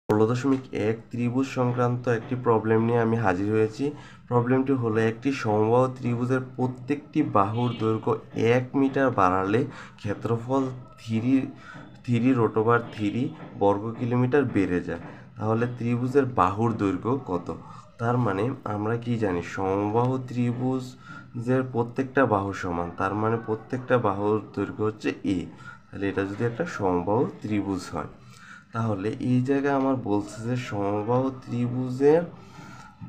16.1 ত্রিভুজ সংক্রান্ত একটি প্রবলেম নিয়ে আমি হাজির হয়েছি। প্রবলেমটি হলো একটি সমবাহু ত্রিভুজের প্রত্যেকটি বাহুর দৈর্ঘ্য 1 মিটার বাড়ালে ক্ষেত্রফল 3√3 বর্গ কিলোমিটার বেড়ে যায়। তাহলে ত্রিভুজের বাহুর দৈর্ঘ্য কত? তার মানে আমরা কি জানি, সমবাহু ত্রিভুজের প্রত্যেকটা বাহু সমান, তার মানে প্রত্যেকটা বাহুর দৈর্ঘ্য হচ্ছে a। তাহলে এটা যদি একটা সমবাহু ত্রিভুজ হয়, তাহলে এই জায়গায় আমার বলছে যে সমবাহু ত্রিভুজের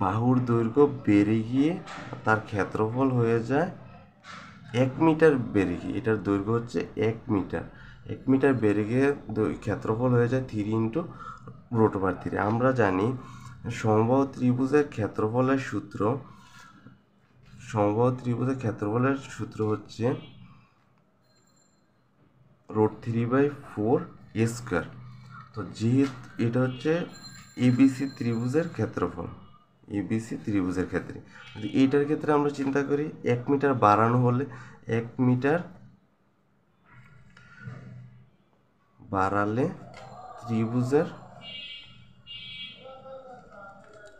বাহুর দৈর্ঘ্য বেড়ে গিয়ে তার ক্ষেত্রফল হয়ে যায় 1 মিটার বেড়ে গিয়ে, এটার দৈর্ঘ্য হচ্ছে 1 মিটার। 1 মিটার বেড়ে গিয়ে ক্ষেত্রফল হয়ে যায় 3 × √3। আমরা জানি সমবাহু ত্রিভুজের ক্ষেত্রফলের সূত্র হচ্ছে √3/4 তো যেহেতু এটা হচ্ছে এবিসি ত্রিভুজের ক্ষেত্রফল, এবিসি ত্রিভুজের ক্ষেত্রে যদি এইটার ক্ষেত্রে আমরা চিন্তা করি, 1 মিটার বাড়ানো হলে 1 মিটার বাড়ালে ত্রিভুজের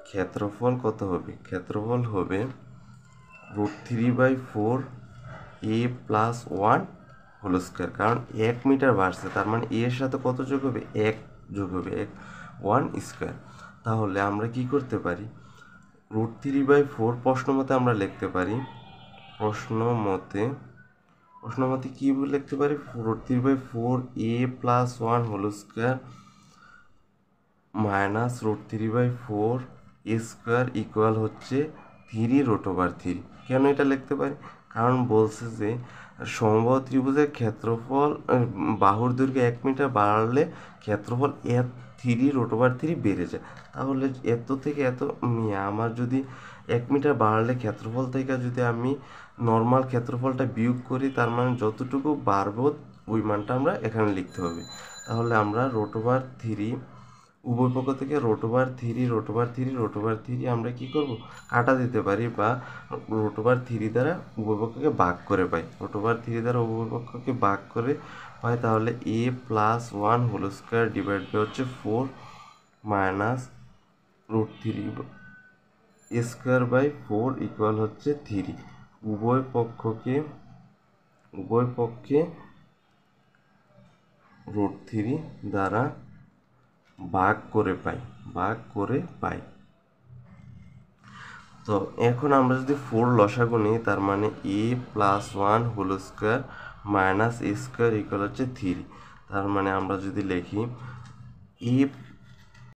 ক্ষেত্রফল কত হবে? ক্ষেত্রফল হবে √3/4a+1² কারণ 1 মিটার বাড়ছে, তার মানে a এর সাথে কত যোগ হবে? 1 যোগ হবে, 1² তাহলে আমরা কি করতে পারি? √3/4 প্রশ্নমতে আমরা লিখতে পারি, প্রশ্নমতে কি লিখতে পারি? √3/4a+1² মাইনাস √3/4a² ইকুয়াল হচ্ছে 3√3। কেন এটা লিখতে পারি? কারণ বলছে যে সমবাহু ত্রিভুজের ক্ষেত্রফল বাহুর দৈর্ঘ্য 1 মিটার বাড়ালে ক্ষেত্রফল 3√3 বেড়ে যায়। তাহলে এত থেকে এত আমার যদি 1 মিটার বাড়ালে ক্ষেত্রফল থেকে যদি আমি নর্মাল ক্ষেত্রফলটা বিয়োগ করি, তার মানে যতটুকু বাড়বো ওই মানটা আমরা এখানে লিখতে হবে। তাহলে আমরা √3 উভয় পক্ষ থেকে √3 আমরা কি করব? কাটা দিতে পারি বা √3 দ্বারা উভয় পক্ষকে ভাগ করে পাই। √3 দ্বারা উভয় পক্ষকে ভাগ করে পাই, তাহলে a+1² ডিভাইড বাই হচ্ছে 4 মাইনাস √3a² ইকুয়াল হচ্ছে 3। উভয় পক্ষে √3 দ্বারা ভাগ করে পাই। তো এখন আমরা যদি 4 লসাগু নিই, তার মানে a+1² মাইনাস a² ইকুয়াল হচ্ছে 3। তার মানে আমরা যদি লিখি